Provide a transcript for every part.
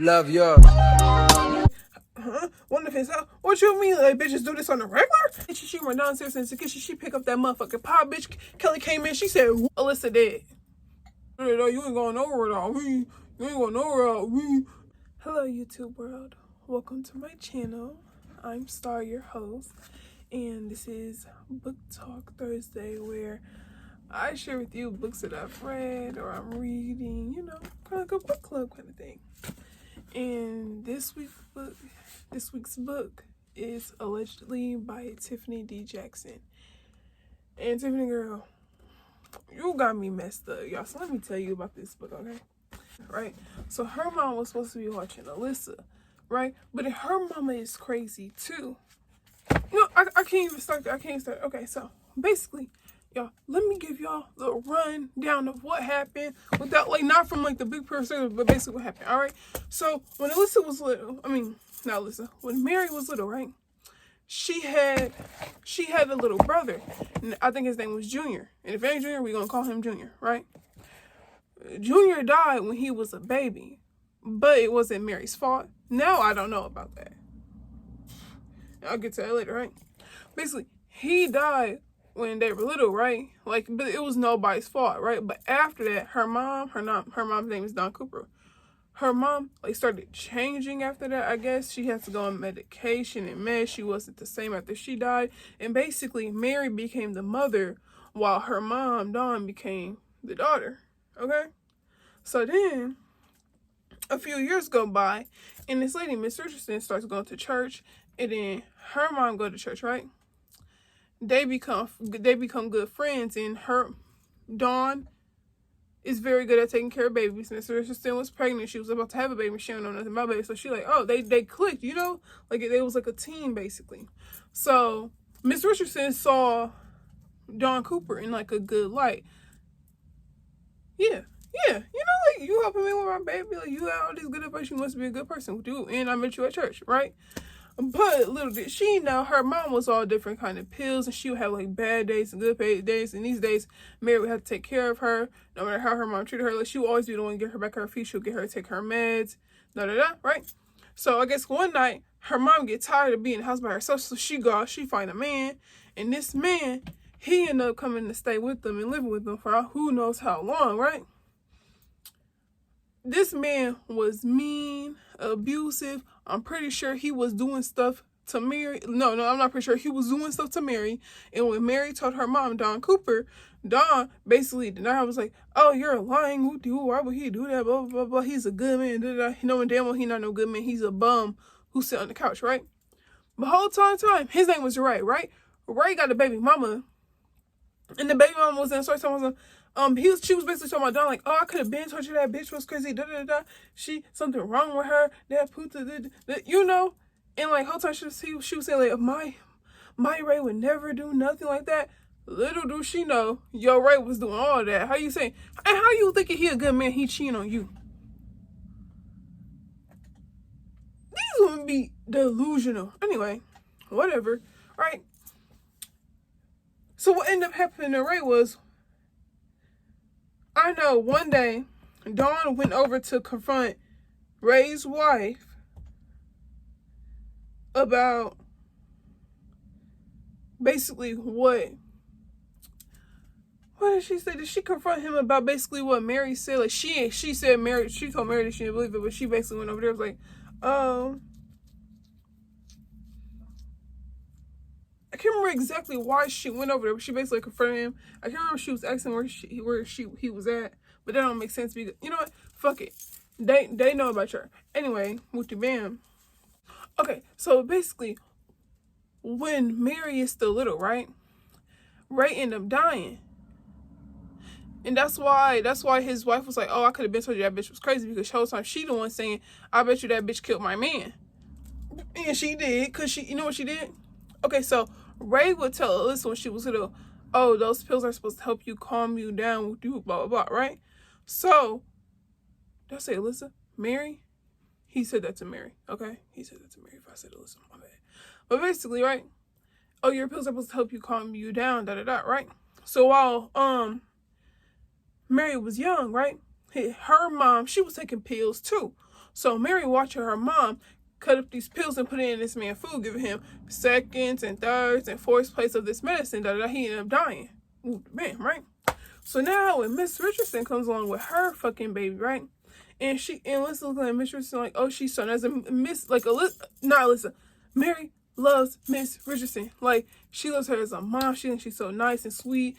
Love yours. Huh? One of his house? What you mean? Like, bitches do this on the regular? She run downstairs in the kitchen. She pick up that motherfucking pie, bitch. Kelly came in. She said, Alyssa dead. You ain't going nowhere, though. You ain't going nowhere. Hello, YouTube world. Welcome to my channel. I'm Star, your host. And this is Book Talk Thursday, where I share with you books that I've read or I'm reading, you know, kind of like a book club kind of thing. And this week's book is Allegedly by Tiffany D. Jackson. And Tiffany girl, you got me messed up, y'all. So let me tell you about this book, okay? Right? So her mom was supposed to be watching Alyssa, right? But her mama is crazy too. You know, I can't even start. I can't start. Okay, so basically, y'all, let me give y'all the rundown of what happened without, like, not from like the big person, but basically what happened. All right. So when Alyssa was little, not Alyssa, when Mary was little, right? She had a little brother, and I think his name was Junior. And if it ain't Junior, we're gonna call him Junior, right? Junior died when he was a baby, but it wasn't Mary's fault. Now I don't know about that. I'll get to that later, right? Basically, he died when they were little, right? Like, but it was nobody's fault, right? But after that, her mom's name is Dawn Cooper. Her mom, like, started changing after that, I guess. She had to go on medication and meds. She wasn't the same after she died. And basically, Mary became the mother while her mom, Dawn, became the daughter, okay? So then, a few years go by, and this lady, Miss Richardson, starts going to church, and then her mom go to church, right? They become good friends, and Dawn is very good at taking care of babies. Miss Richardson was pregnant. She was about to have a baby. She don't know nothing about baby. So she like, oh, they clicked, you know? Like, they was like a team, basically. So Miss Richardson saw Dawn Cooper in, like, a good light. Yeah. You know, like, you helping me with my baby. Like, you got all this good advice. You must be a good person. Dude, and I met you at church, right? But little did she know, her mom was all different kind of pills, and she would have like bad days and good days. And these days, Mary would have to take care of her, no matter how her mom treated her. Like, she would always be the one to get her back on her feet. She'll get her to take her meds, right? So I guess one night, her mom get tired of being in the house by herself, so she go out, she find a man, and this man, he ended up coming to stay with them and living with them for who knows how long, right? This man was mean, abusive. I'm pretty sure he was doing stuff to Mary. No, I'm not pretty sure. He was doing stuff to Mary. And when Mary told her mom, Dawn Cooper, Dawn basically denied. I was like, oh, you're lying. Why would he do that? Blah, blah, blah, blah. He's a good man. Knowing damn well he's not no good man. He's a bum who sit on the couch, right? The whole time, his name was Ray, right? Ray got a baby mama. And the baby mama was in the story. She was basically talking about Dawn, like, oh, I could have been told you that bitch was crazy, something wrong with her, that puta, you know, and like whole time she was saying like, my Ray would never do nothing like that. Little do she know, your Ray was doing all that. How you saying? And how you thinking he a good man? He cheating on you? These women be delusional. Anyway, whatever, right? So what ended up happening to Ray was, I know one day, Dawn went over to confront Ray's wife about basically what did she say? Did she confront him about basically what Mary said? Like, she said Mary, she told Mary that she didn't believe it, but she basically went over there and was like, I can't remember exactly why she went over there, but she basically confronted him. I can't remember if she was asking where he was at, but that don't make sense because, you know what? Fuck it. They know about her. Anyway, Wooty Bam. Okay, so basically, when Mary is still little, right? Ray ended up dying. And that's why his wife was like, oh, I could have been told you that bitch was crazy, because the whole time she the one saying, I bet you that bitch killed my man. And she did, because you know what she did? Okay, so Ray would tell Alyssa when she was little, oh, those pills are supposed to help you, calm you down, blah, blah, blah, right? So, did I say Alyssa? Mary? He said that to Mary, okay? He said that to Mary. If I said Alyssa, my bad. But basically, right? Oh, your pills are supposed to help you, calm you down, right? So while Mary was young, right? Her mom, she was taking pills too. So Mary watching her mom cut up these pills and put it in this man's food, giving him seconds and thirds and fourth place of this medicine that he ended up dying. Ooh, man, right? So now when Miss Richardson comes along with her fucking baby, right? And Alyssa looking at Miss Richardson like, oh, she's so nice. And Mary loves Miss Richardson. Like, she loves her as a mom. She thinks she's so nice and sweet.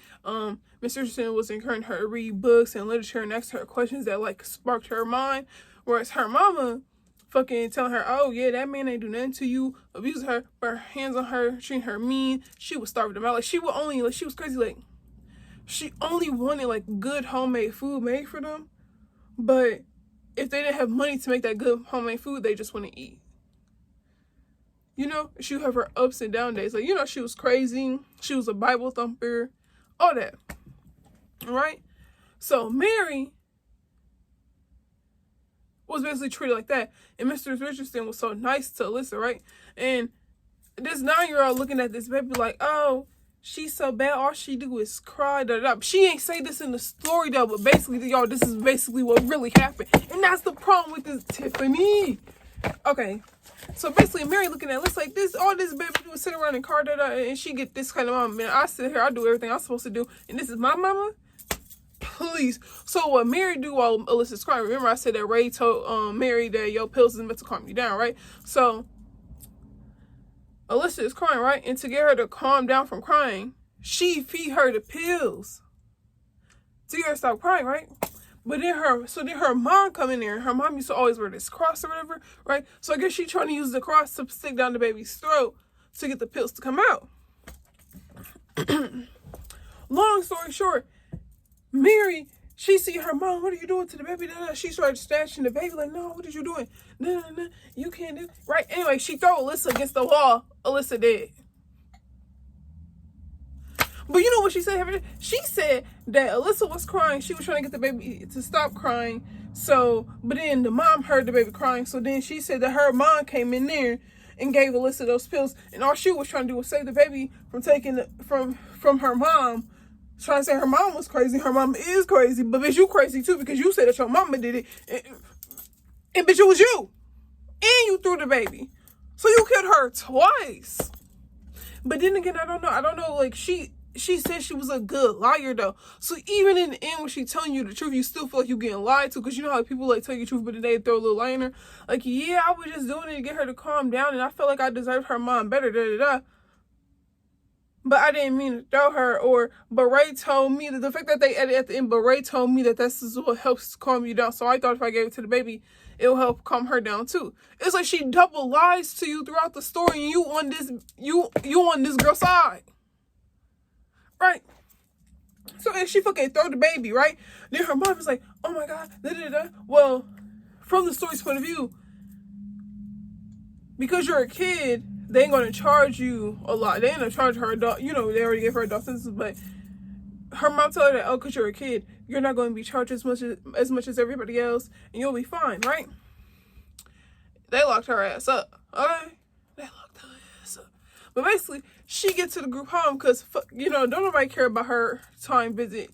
Miss Richardson was encouraging her to read books and literature and ask her questions that, like, sparked her mind. Whereas her mama fucking telling her, oh, yeah, that man ain't do nothing to you, abusing her, put her hands on her, treating her mean. She was starving them out. Like, she was crazy. Like, she only wanted, like, good homemade food made for them. But if they didn't have money to make that good homemade food, they just wouldn't eat. You know, she would have her ups and down days. Like, you know, she was crazy. She was a Bible thumper. All that. All right? So, Mary was basically treated like that. And Mr. Richardson was so nice to Alyssa, right? And this 9-year-old looking at this baby like, oh, she's so bad. All she do is cry. Da, da, da. She ain't say this in the story, though. But basically, y'all, this is basically what really happened. And that's the problem with this Tiffany. Okay. So basically, Mary looking at Alyssa like this, all this baby do is sit around and cry, da, da, and she get this kind of mom. Man, I sit here, I do everything I'm supposed to do, and this is my mama? Please. So what Mary do while Alyssa's crying, remember I said that Ray told Mary that your pills is meant to calm you down, right? So Alyssa is crying, right? And to get her to calm down from crying, she feed her the pills to get her to stop crying, right? But then her mom come in there, and her mom used to always wear this cross or whatever, right? So I guess she trying to use the cross to stick down the baby's throat to get the pills to come out. Long story short, Mary, she see her mom, what are you doing to the baby? She started snatching the baby, like, no, what are you doing? No, you can't do, right? Anyway, she throw Alyssa against the wall. Alyssa dead. But you know what she said? She said that Alyssa was crying. She was trying to get the baby to stop crying. So, but then the mom heard the baby crying. So then she said that her mom came in there and gave Alyssa those pills. And all she was trying to do was save the baby from taking from her mom. Trying to say her mom was crazy. Her mom is crazy. But bitch, you crazy too because you said that your mama did it. And bitch, it was you. And you threw the baby. So you killed her twice. But then again, I don't know. Like, she said she was a good liar, though. So even in the end, when she telling you the truth, you still feel like you're getting lied to. Because you know how people, like, tell you the truth, but then they throw a little lie in her. Like, yeah, I was just doing it to get her to calm down. And I felt like I deserved her mom better, da-da-da. But I didn't mean to throw her. But Ray told me that the fact that they edited at the end, but Ray told me that this is what helps calm you down. So I thought if I gave it to the baby, it'll help calm her down too. It's like she double lies to you throughout the story, and you on this girl's side. Right? So and she fucking throw the baby, right? Then her mom is like, oh my God, da-da-da. Well, from the story's point of view, because you're a kid, they ain't gonna charge you a lot. They ain't gonna charge her adult, you know, they already gave her adult sentences, but her mom told her that, oh, because you're a kid, you're not going to be charged as much as everybody else, and you'll be fine, right? They locked her ass up, okay? They locked her ass up. But basically, she gets to the group home because, you know, don't nobody care about her time visit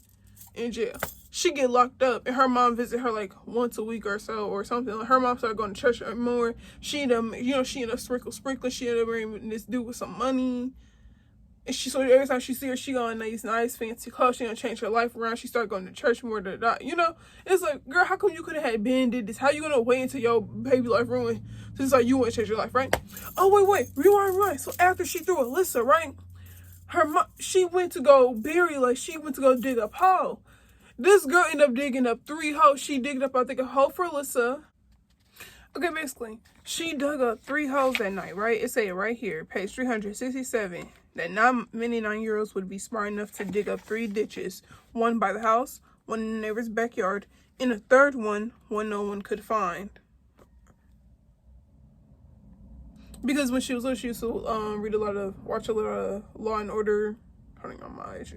in jail. She get locked up, and her mom visit her like once a week or so or something. Like, her mom started going to church more. She ended up sprinkling. She ended up bringing this dude with some money. And so every time she see her, she go in these nice fancy clothes. She gonna change her life around. She start going to church more. You know, it's like, girl, how come you could have had Ben did this? How you gonna wait until your baby life ruined? Since like you want to change your life, right? Oh wait, rewind. So after she threw Alyssa, right? Her mom, she went to go bury, like she went to go dig a hole. This girl ended up digging up 3 holes. She digged up, I think, a hole for Alyssa. Okay, basically, she dug up 3 holes that night, right? It say it right here, page 367, that not many 9-year-olds would be smart enough to dig up 3 ditches, one by the house, one in the neighbor's backyard, and a third one no one could find. Because when she was little, she used to watch a lot of Law and Order. Holding on my age.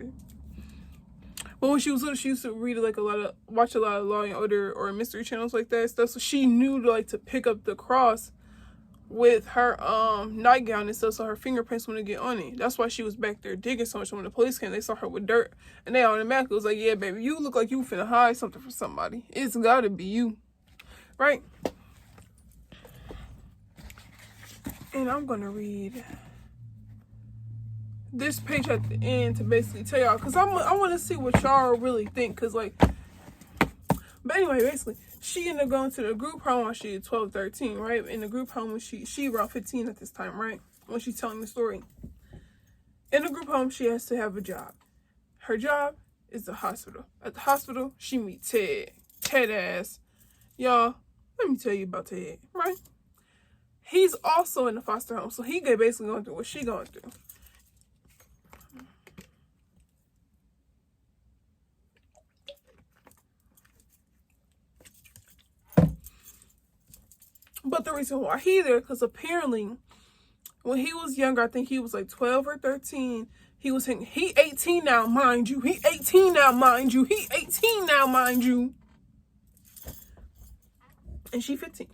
But when she was little, she used to watch a lot of Law and Order or mystery channels like that stuff. So she knew to pick up the cross with her nightgown and stuff, so her fingerprints wouldn't get on it. That's why she was back there digging so much. When the police came, they saw her with dirt, and they automatically was like, "Yeah, baby, you look like you finna hide something from somebody. It's gotta be you, right?" And I'm gonna read this page at the end to basically tell y'all, because I want to see what y'all really think, because like, but anyway, basically she ended up going to the group home when she was 12, 13, right? In the group home when she around 15 at this time, right? When she's telling the story. In the group home, she has to have a job. Her job is the hospital. At the hospital, she meets Ted. Ted ass. Y'all, let me tell you about Ted, right? He's also in the foster home, so he basically going through what she going through. But the reason why he there, because apparently when he was younger, I think he was like 12 or 13, he 18 now, mind you. He 18 now, mind you. He 18 now, mind you. And she 15.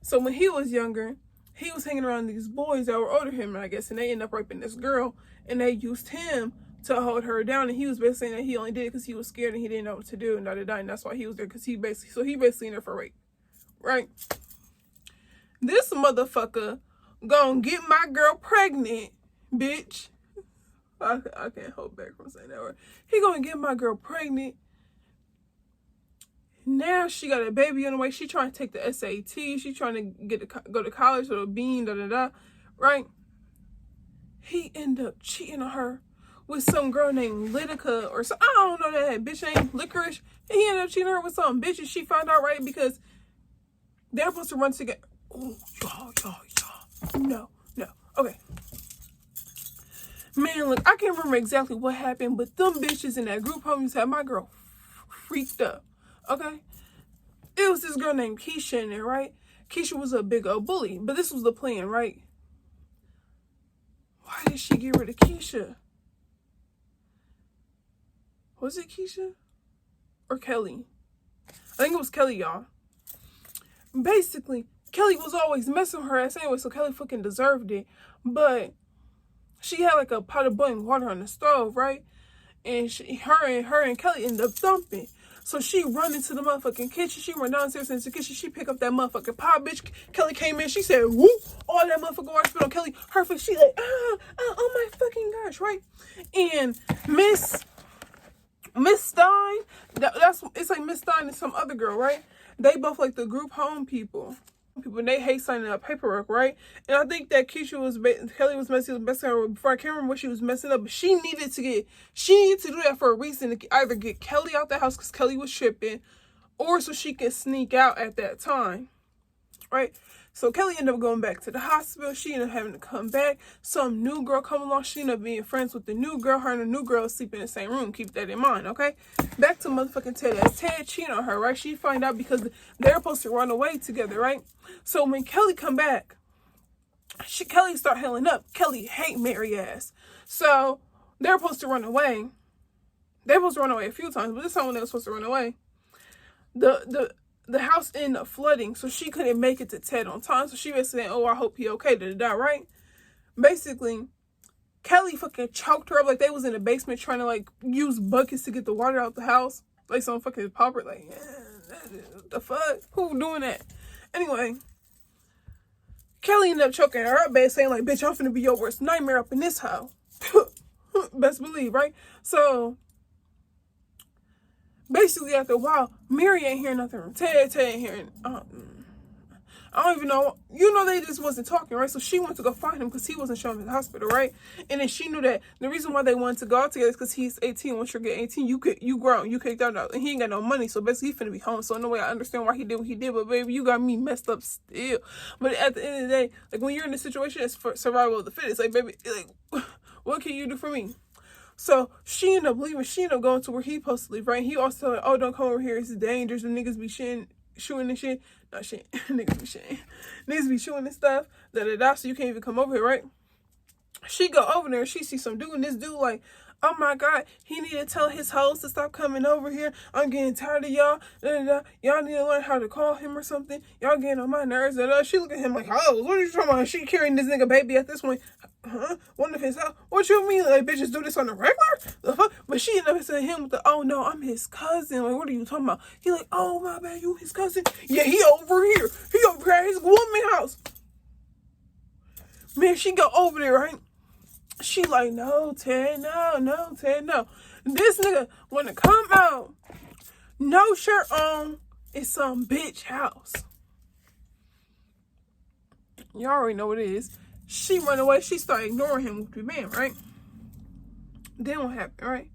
So when he was younger, he was hanging around these boys that were older than him, I guess, and they ended up raping this girl, and they used him to hold her down, and he was basically saying that he only did it because he was scared and he didn't know what to do, and and that's why he was there, because he basically in there for rape, right? This motherfucker gonna get my girl pregnant, bitch. I can't hold back from saying that word. He gonna get my girl pregnant. Now she got a baby on the way. She trying to take the SAT. She trying to go to college or a bean, right? He ended up cheating on her with some girl named Lytica or so. I don't know that bitch named Licorice. He ended up cheating her with some bitch, and she found out, right? Because they're supposed to run together. Oh, y'all. No. Okay. Man, look, I can't remember exactly what happened, but them bitches in that group home used to have my girl freaked up. Okay? It was this girl named Keisha in there, right? Keisha was a big old bully, but this was the plan, right? Why did she get rid of Keisha? Was it Keisha? Or Kelly? I think it was Kelly, y'all. Basically, Kelly was always messing with her ass anyway, so Kelly fucking deserved it. But she had like a pot of boiling water on the stove, right? And her and Kelly ended up thumping. So she run into the motherfucking kitchen. She run downstairs into the kitchen. She pick up that motherfucking pot, bitch. Kelly came in. She said, whoop. All that motherfucking water spit on Kelly. Her face, she like, oh my fucking gosh, right? And Miss Stein, it's like Miss Stein and some other girl, right? They both like the group home people. And they hate signing up paperwork, right? And I think that Kelly was messing up before. I can't remember what she was messing up, but she needed to do that for a reason, to either get Kelly out the house because Kelly was tripping, or so she could sneak out at that time, right? So Kelly ended up going back to the hospital. She ended up having to come back. Some new girl come along. She ended up being friends with the new girl. Her and the new girl sleep in the same room. Keep that in mind, okay? Back to motherfucking Ted. As Ted cheated on her, right? She find out because they're supposed to run away together, right? So when Kelly come back, Kelly start healing up. Kelly hate Mary ass. So they're supposed to run away. They're supposed to run away a few times, but this time when they were supposed to run away, the house ended up flooding, so she couldn't make it to Ted on time. So she basically said, oh, I hope he okay, right? Basically, Kelly fucking choked her up like they was in the basement trying to like use buckets to get the water out the house. Like some fucking pauper, like, what the fuck? Who doing that? Anyway, Kelly ended up choking her up bad, saying like, bitch, I'm finna be your worst nightmare up in this house. Best believe, right? So basically, after a while, Mary ain't hearing nothing from Ted. Ted ain't hearing. I don't even know. You know, they just wasn't talking, right? So she went to go find him because he wasn't showing up at the hospital, right? And then she knew that the reason why they wanted to go out together is because he's 18. Once you get 18, you grown. You kicked out, and he ain't got no money. So basically, he finna be home. So in a way, I understand why he did what he did. But baby, you got me messed up still. But at the end of the day, like when you're in a situation, it's for survival of the fittest. Like baby, like what can you do for me? So she ended up leaving. She ended up going to where he supposed to leave, right? He also like, oh, don't come over here. It's dangerous. The niggas be shooting and shit. Not shit. Niggas be shitting. Niggas be shooting and stuff. So you can't even come over here, right? She go over there and she see some dude, and this dude like, oh my God, he need to tell his hoes to stop coming over here. I'm getting tired of y'all. Y'all need to learn how to call him or something. Y'all getting on my nerves. She look at him like, oh, what are you talking about? She carrying this nigga baby at this point. One of his house. What you mean? Like, bitches do this on the regular? But she ended up saying him with the, oh no, I'm his cousin. Like, what are you talking about? He like, oh my bad, you his cousin? Yeah, he over here. He over here at his woman house. Man, she go over there, right? She like, no, Ted, no, Ted, no. This nigga wanna come out, no shirt on, it's some bitch house. Y'all already know what it is. She run away. She started ignoring him with the man, right? Then what happened, right?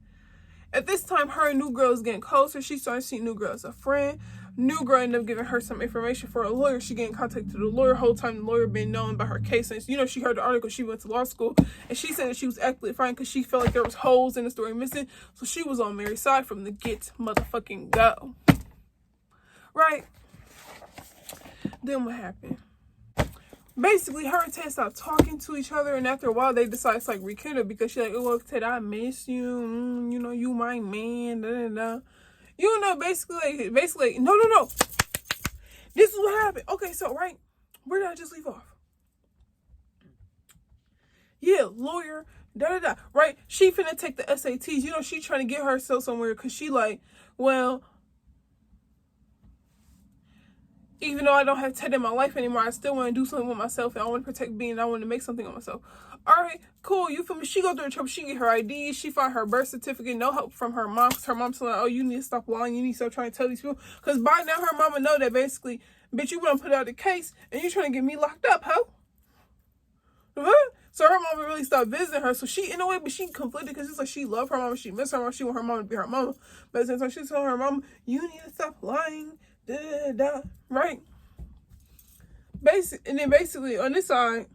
At this time, her and new girl is getting closer. She started seeing new girl as a friend. New girl ended up giving her some information for a lawyer. She getting in contact with the lawyer. Whole time the lawyer been knowing about her case. And she heard the article. She went to law school, and she said that she was actively fighting because she felt like there was holes in the story missing. So she was on Mary's side from the get motherfucking go. Right? Then what happened? Basically, her and Ted stopped talking to each other, and after a while, they decided to rekindle because she's like, "Oh, Ted, I miss you. You my man." Da, da, da. Basically, no. This is what happened. Okay, so right, where did I just leave off? Yeah, lawyer, da da da. Right, she finna take the SATs. She trying to get herself somewhere because she like, well, even though I don't have Ted in my life anymore, I still want to do something with myself, and I want to protect me, and I want to make something of myself. All right, cool. You feel me? She go through the trouble. She get her ID. She find her birth certificate. No help from her mom, because her mom's like, oh, you need to stop lying. You need to stop trying to tell these people. Because by now, her mama know that basically, bitch, you want to put out the case, and you trying to get me locked up, ho? Huh? So her mama really stopped visiting her. So she, in a way, but she conflicted because it's like she loved her mama. She missed her mama. She want her mama to be her mama. But at the same time, she told her mama, you need to stop lying. Da, da, da. Right? Basically on this side,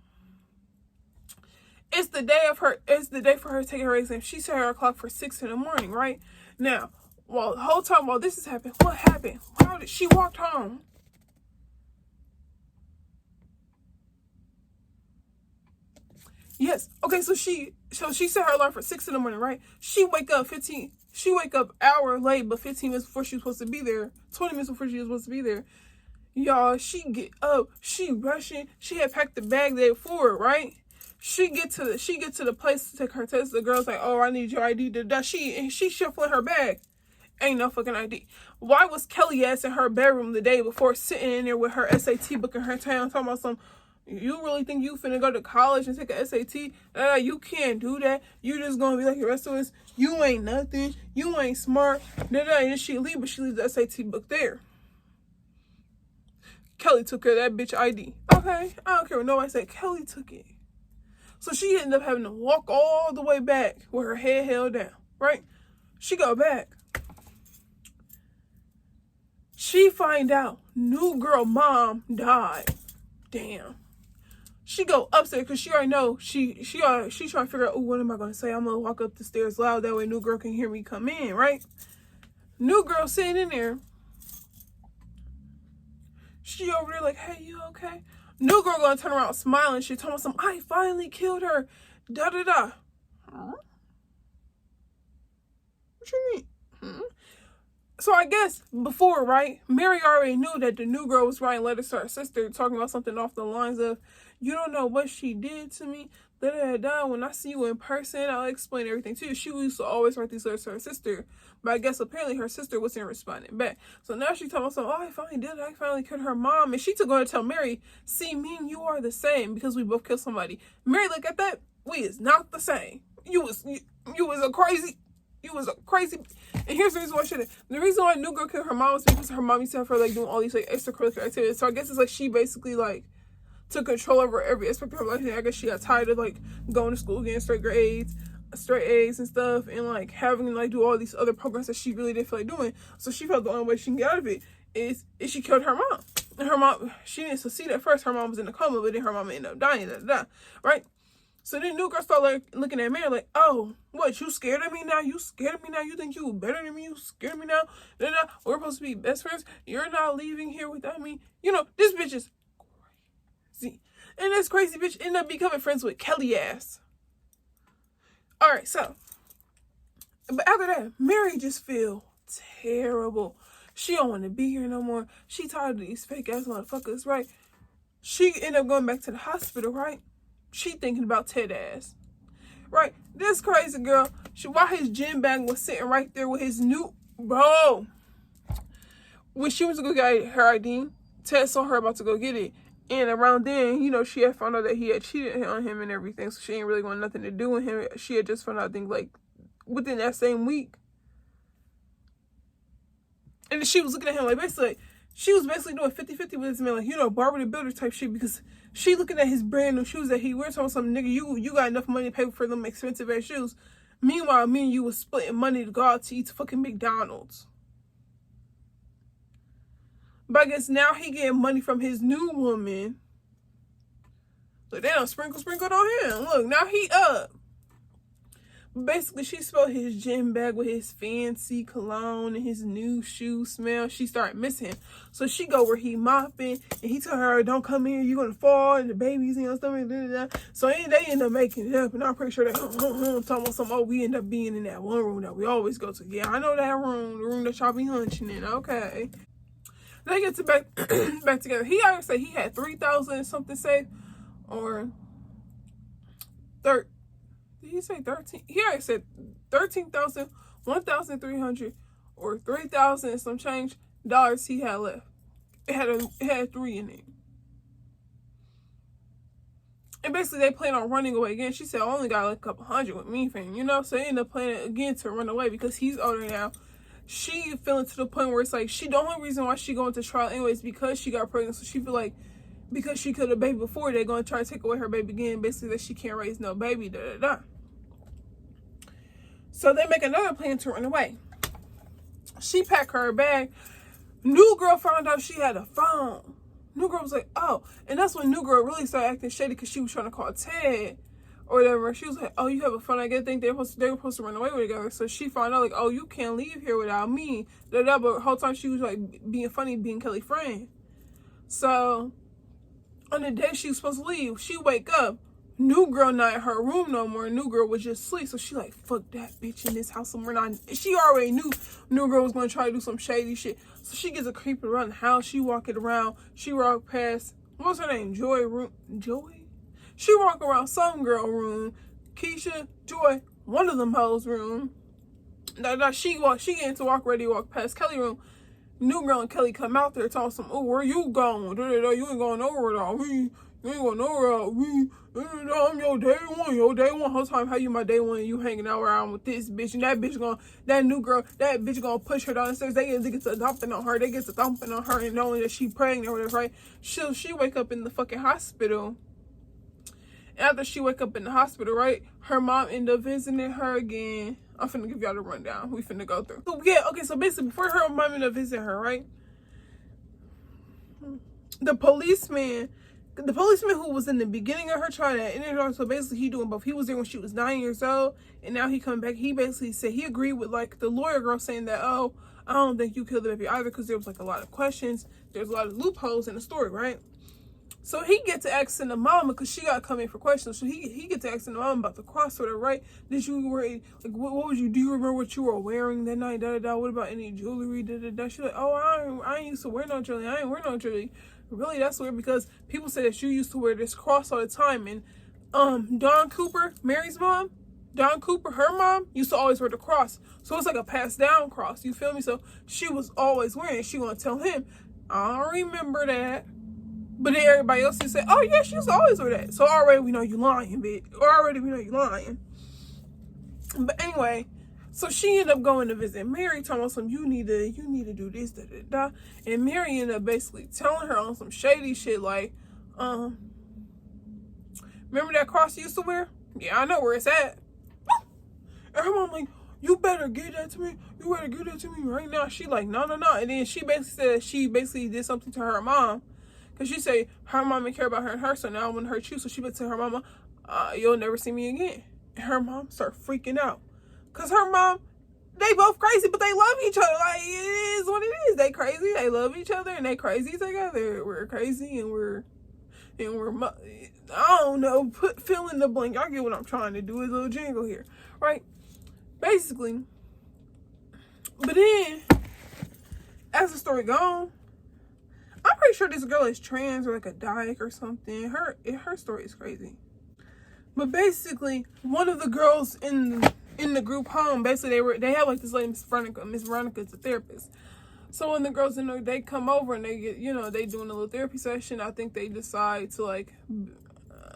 it's the day for her taking her exam. She set her clock for 6 in the morning, right? Now, the whole time while this is happening, what happened? How did she walked home? Yes. Okay, so she set her alarm for 6 in the morning, right? She wake up hour late, but 15 minutes before she was supposed to be there. 20 minutes before she was supposed to be there. Y'all, she get up, she rushing. She had packed the bag there for it, right? She get to the place to take her test. The girl's like, "Oh, I need your ID." She shuffling her bag. Ain't no fucking ID. Why was Kelly ass in her bedroom the day before, sitting in there with her SAT book in her town, talking about some? You really think you finna go to college and take a SAT? You can't do that. You just gonna be like the rest of us. You ain't nothing. You ain't smart. And then she leave, but she leaves the SAT book there. Kelly took care of that bitch ID. Okay, I don't care what nobody said. Kelly took it. So she ended up having to walk all the way back with her head held down, right? She go back. She find out new girl mom died. Damn. She go upstairs because she already know she trying to figure out, oh, what am I going to say? I'm going to walk up the stairs loud. That way new girl can hear me come in, right? New girl sitting in there. She over there like, hey, you okay? New girl gonna turn around smiling. She told me something. I finally killed her. Da da da. Huh? What you mean? Hmm? So I guess before, right? Mary already knew that the new girl was writing letters to her sister, talking about something off the lines of, you don't know what she did to me. Da da da. When I see you in person, I'll explain everything to you. She used to always write these letters to her sister, but I guess apparently her sister wasn't responding back. So now she told herself, oh, I finally did it. I finally killed her mom. And she took her to tell Mary, see, me and you are the same because we both killed somebody. Mary, look at that. We is not the same. You was a crazy. And here's the reason why the reason why new girl killed her mom was because her mom used to have her like doing all these like extracurricular activities. So I guess it's like she basically like took control over every aspect of her life. And I guess she got tired of like going to school, getting straight A's and stuff, and like having to like do all these other programs that she really didn't feel like doing. So she felt the only way she can get out of it is she killed her mom. And her mom, she didn't succeed at first. Her mom was in a coma, but then her mom ended up dying. Right? So then new girl started like looking at Mary like, oh, what, you scared of me now? You scared of me now? You think you better than me? You scared of me now? We're supposed to be best friends. You're not leaving here without me. This bitch is crazy. And this crazy bitch ended up becoming friends with Kelly ass. Alright, so. But after that, Mary just feel terrible. She don't want to be here no more. She tired of these fake ass motherfuckers, right? She ended up going back to the hospital, right? She thinking about Ted ass. Right? This crazy girl, while his gym bag was sitting right there with his new, bro. When she was to go get her ID, Ted saw her about to go get it. And around then, you know, she had found out that he had cheated on him and everything, so she ain't really want nothing to do with him. She had just found out, I think, like, within that same week. And she was looking at him like, basically, she was basically doing 50-50 with this man, like, you know, Barbara the Builder type shit, because she looking at his brand new shoes that he wears, telling some nigga, you got enough money to pay for them expensive ass shoes. Meanwhile, me and you was splitting money to go out to eat fucking McDonald's. But I guess now he getting money from his new woman. Look, they done sprinkled on him. Look, now he up. Basically, she smelled his gym bag with his fancy cologne and his new shoe smell. She started missing him. So she go where he mopping, and he tell her, don't come here, you're going to fall, and the baby's in your stomach. Blah, blah, blah. So they end up making it up, and I'm pretty sure they talking about some, oh, we end up being in that one room that we always go to. Yeah, I know that room, the room that y'all be hunching in. Okay. They get to back together. He already said he had 3,000 something saved, or 13. Did he say 13? He already said 13,000, 1,300, or 3,000 and some change dollars he had left. It had 3 in it. And basically they plan on running away again. She said, I only got like a couple hundred with me, fam, you know? So they end up planning again to run away because he's older now. She feeling to the point where it's like, the only reason why she going to trial anyways because she got pregnant. So she feel like because she killed a baby before, they're going to try to take away her baby again. Basically that she can't raise no baby, So they make another plan to run away. She packed her bag. New girl found out she had a phone. New girl was like, oh. And that's when new girl really started acting shady because she was trying to call Ted or whatever. She was like, oh, you have a phone. I guess they were supposed to run away together. So she found out like, oh, you can't leave here without me. But the whole time she was like being funny, being Kelly's friend. So on the day she was supposed to leave, she wake up. New girl not in her room no more. New girl was just asleep. So she like, fuck that bitch in this house somewhere. She already knew new girl was going to try to do some shady shit. So she gets a creeping around the house. She walking around. She walk past, what's her name? Joy? She walk around some girl room. Keisha, Joy, one of them hoes room. She getting to ready to walk past Kelly room. New girl and Kelly come out there talking some, oh, where you going? You ain't going nowhere at all. You ain't going nowhere. I'm your day one. Whole time, how you my day one? You hanging out around with this bitch, and that bitch gonna push her downstairs. They get to dumping on her. They get to thumping on her, and knowing that she pregnant or whatever, right? She wake up in the fucking hospital. After she wake up in the hospital, right? Her mom end up visiting her again. I'm finna give y'all the rundown. We finna go through. So yeah, okay. So basically, before her mom end up visiting her, right? The policeman who was in the beginning of her trial, so basically he doing both. He was there when she was 9 years old, and now he come back. He basically said he agreed with like the lawyer girl saying that, oh, I don't think you killed the baby either because there was like a lot of questions. There's a lot of loopholes in the story, right? So he get to asking the mama because she got come in for questions. So he get to asking the mama about the crossover, right? Did you wear like what was you? Do you remember what you were wearing that night? What about any jewelry? She's like, oh, I ain't used to wear no jewelry. I ain't wear no jewelry. Really, that's weird because people say that you used to wear this cross all the time. And Dawn Cooper, Mary's mom, Dawn Cooper, her mom used to always wear the cross. So it's like a passed down cross. You feel me? So she was always wearing it. She gonna tell him, I don't remember that. But then everybody else just say, oh yeah, she used to always wear that. So already we know you lying, bitch. Already we know you lying. But anyway, so she ended up going to visit Mary, telling her some, you need to do this, And Mary ended up basically telling her on some shady shit like, remember that cross you used to wear? Yeah, I know where it's at. And her mom like, you better get that to me. You better get that to me right now. She like, no. And then she basically said she basically did something to her mom. Because she said her mom didn't care about her and her, so now I want to hurt you. So she would tell her mama, you'll never see me again. And her mom started freaking out. Because her mom, they both crazy, but they love each other. Like, it is what it is. They crazy, they love each other, and they crazy together. We're crazy, and we're I don't know, fill in the blank. Y'all get what I'm trying to do. A little jingle here, right? Basically. But then, as the story goes, I'm pretty sure this girl is trans or like a dyke or something. Her story is crazy. But basically, one of the girls in the group home, basically they have like this lady, Miss Veronica's a therapist. So when the girls in there, they come over and they get, they doing a little therapy session. I think they decide to like,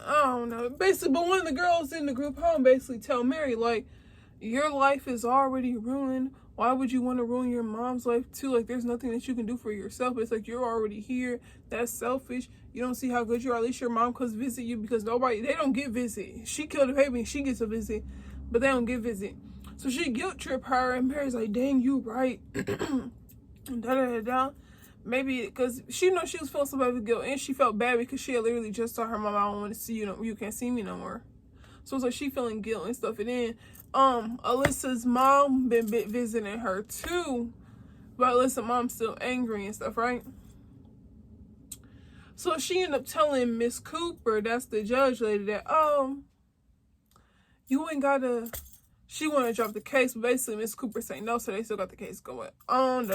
I don't know, basically. But one of the girls in the group home basically tell Mary like, your life is already ruined. Why would you want to ruin your mom's life too? Like, there's nothing that you can do for yourself. It's like, you're already here. That's selfish. You don't see how good you are. At least your mom comes visit you, because they don't get visit. She killed a baby and she gets a visit, but they don't get visit. So she guilt trip her, and Mary's like, dang, you right. Da da da da. Maybe because she knows she was feeling some type of guilt, and she felt bad because she had literally just told her mom, I don't want to see you. You can't see me no more. So it's like she feeling guilt and stuff. And then Alyssa's mom been visiting her too, but Alyssa's mom's still angry and stuff, right? So she ended up telling Miss Cooper, that's the judge lady, that you ain't gotta. She wanted to drop the case, but basically Miss Cooper saying no, so they still got the case going on.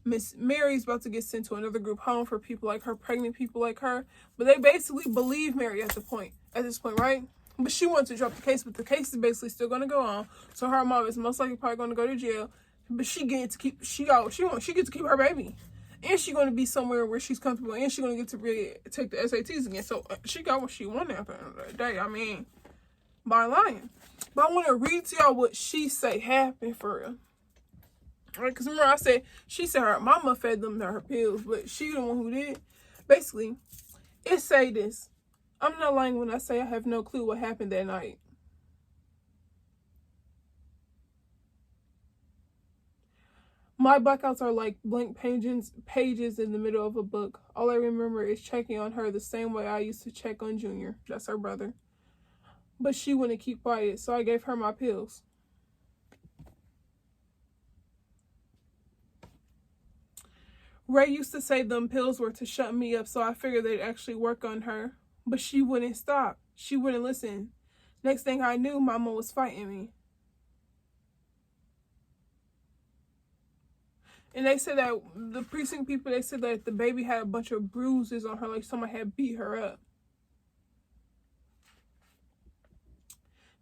Miss Mary's about to get sent to another group home for people like her, pregnant people like her. But they basically believe Mary at this point, right? But she wants to drop the case, but the case is basically still going to go on. So her mom is most likely probably going to go to jail. But she gets to keep her baby, and she's going to be somewhere where she's comfortable, and she's going to get to take the SATs again. So she got what she wanted at the end of the day. I mean, by lying. But I want to read to y'all what she say happened for real. Right? Because remember she said her mama fed them her pills, but she the one who did. Basically, it say this. I'm not lying when I say I have no clue what happened that night. My blackouts are like blank pages in the middle of a book. All I remember is checking on her the same way I used to check on Junior. That's her brother. But she wouldn't keep quiet, so I gave her my pills. Ray used to say them pills were to shut me up, so I figured they'd actually work on her. But she wouldn't stop. She wouldn't listen. Next thing I knew, Mama was fighting me. And they said that the precinct people, they said that the baby had a bunch of bruises on her, like somebody had beat her up.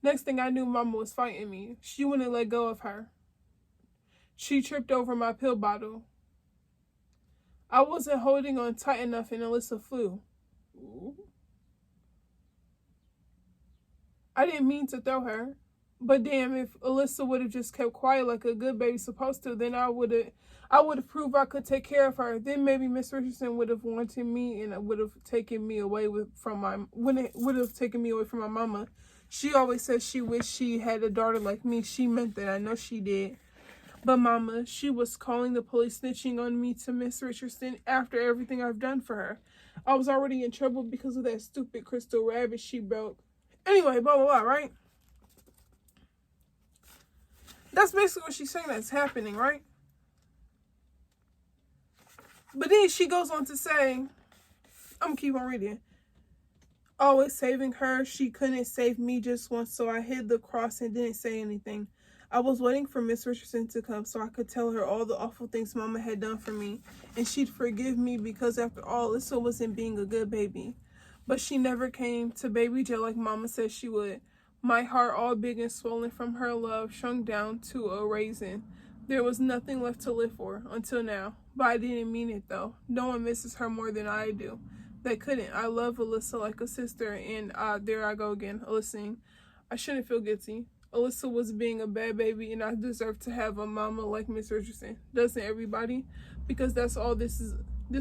Next thing I knew, Mama was fighting me. She wouldn't let go of her. She tripped over my pill bottle. I wasn't holding on tight enough and Alyssa flew. Ooh. I didn't mean to throw her. But damn, if Alyssa would have just kept quiet like a good baby supposed to, then I would have proved I could take care of her. Then maybe Miss Richardson would have wanted me and would have taken me away from my mama. She always said she wished she had a daughter like me. She meant that. I know she did. But Mama, she was calling the police, snitching on me to Miss Richardson after everything I've done for her. I was already in trouble because of that stupid crystal rabbit she broke. Anyway, blah, blah, blah, right? That's basically what she's saying that's happening, right? But then she goes on to say, I'm going to keep on reading. Always saving her. She couldn't save me just once, so I hid the cross and didn't say anything. I was waiting for Miss Richardson to come so I could tell her all the awful things Mama had done for me, and she'd forgive me because after all, Alyssa wasn't being a good baby. But she never came to baby jail like Mama said she would. My heart, all big and swollen from her love, shrunk down to a raisin. There was nothing left to live for until now. But I didn't mean it though. No one misses her more than I do. They couldn't. I love Alyssa like a sister, and there I go again, Alyssa. I shouldn't feel guilty. Alyssa was being a bad baby, and I deserve to have a mama like Miss Richardson. Doesn't everybody? Because that's all this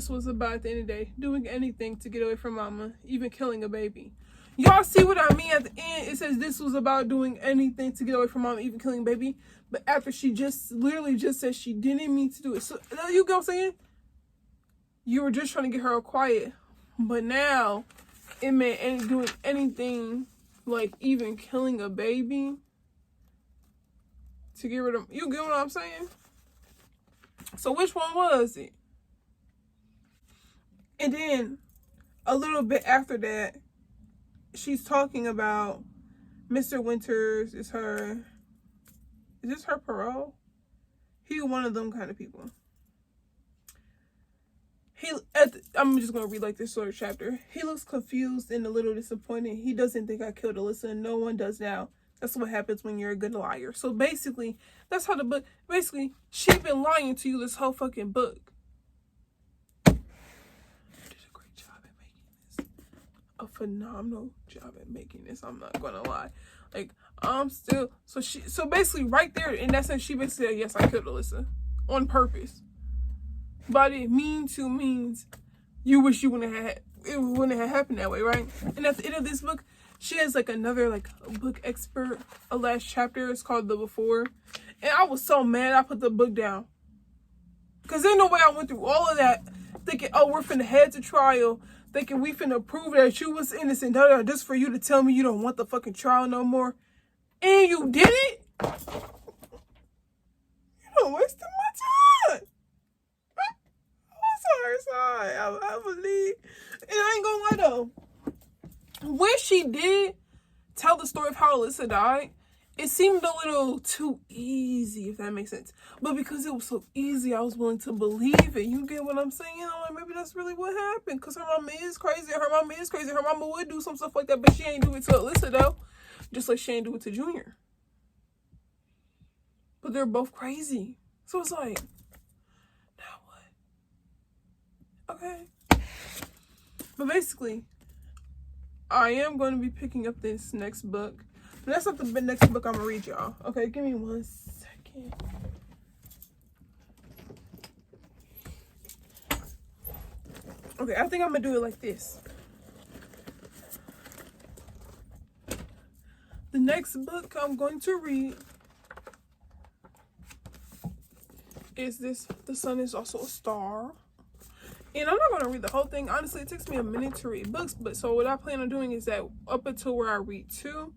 was about at the end of the day. Doing anything to get away from Mama, even killing a baby. Y'all see what I mean? At the end, it says this was about doing anything to get away from Mama, even killing a baby. But after she literally just said she didn't mean to do it. So, you get what I'm saying? You were just trying to get her quiet. But now, it meant doing anything, like even killing a baby, to get rid of. You get what I'm saying? So which one was it? And then, a little bit after that, she's talking about Mr. Winters is this her parole? He one of them kind of people. I'm just going to read like this sort of chapter. He looks confused and a little disappointed. He doesn't think I killed Alyssa. No one does now. That's what happens when you're a good liar. So basically, that's how the book, basically, she been lying to you this whole fucking book. Did a great job at making this. A phenomenal job at making this. I'm not gonna lie. Like, I'm still, so basically right there, in that sense, she basically said, yes, I killed Alyssa. On purpose. But it means you wish you wouldn't have, it wouldn't have happened that way, right? And at the end of this book, she has like another like book expert, a last chapter. It's called The Before. And I was so mad I put the book down. Because there's no way I went through all of that thinking, oh, we're finna head to trial. Thinking we finna prove that you was innocent. Just for you to tell me you don't want the fucking trial no more. And you did it? You don't wasted my time. Sorry. I believe. And I ain't gonna lie though. When she did tell the story of how Alyssa died, it seemed a little too easy, if that makes sense. But because it was so easy, I was willing to believe it. You get what I'm saying? I'm like, maybe that's really what happened. Because her mama is crazy. Her mama would do some stuff like that, but she ain't do it to Alyssa though. Just like she ain't do it to Junior. But they're both crazy. So it's like, now what? Okay. But basically, I am going to be picking up this next book. But that's not the next book I'm going to read, y'all. Okay, give me 1 second. Okay, I think I'm going to do it like this. The next book I'm going to read is this, The Sun is Also a Star. And I'm not going to read the whole thing. Honestly, it takes me a minute to read books. But so what I plan on doing is that up until where I read 2.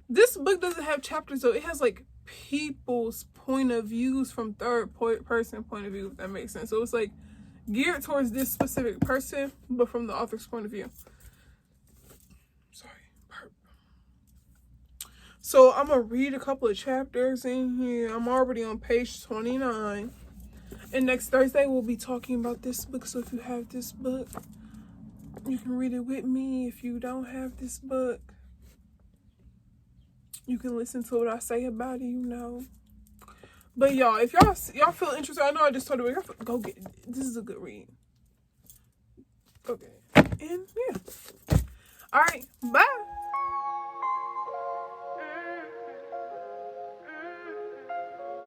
This book doesn't have chapters, though. It has, like, people's point of views from third person point of view, if that makes sense. So it's, like, geared towards this specific person, but from the author's point of view. Sorry. So I'm going to read a couple of chapters in here. I'm already on page 29. And next Thursday, we'll be talking about this book. So if you have this book, you can read it with me. If you don't have this book, you can listen to what I say about it, you know. But y'all, if y'all feel interested, I know I just told you, go get it. This is a good read. Okay. And yeah. All right. Bye.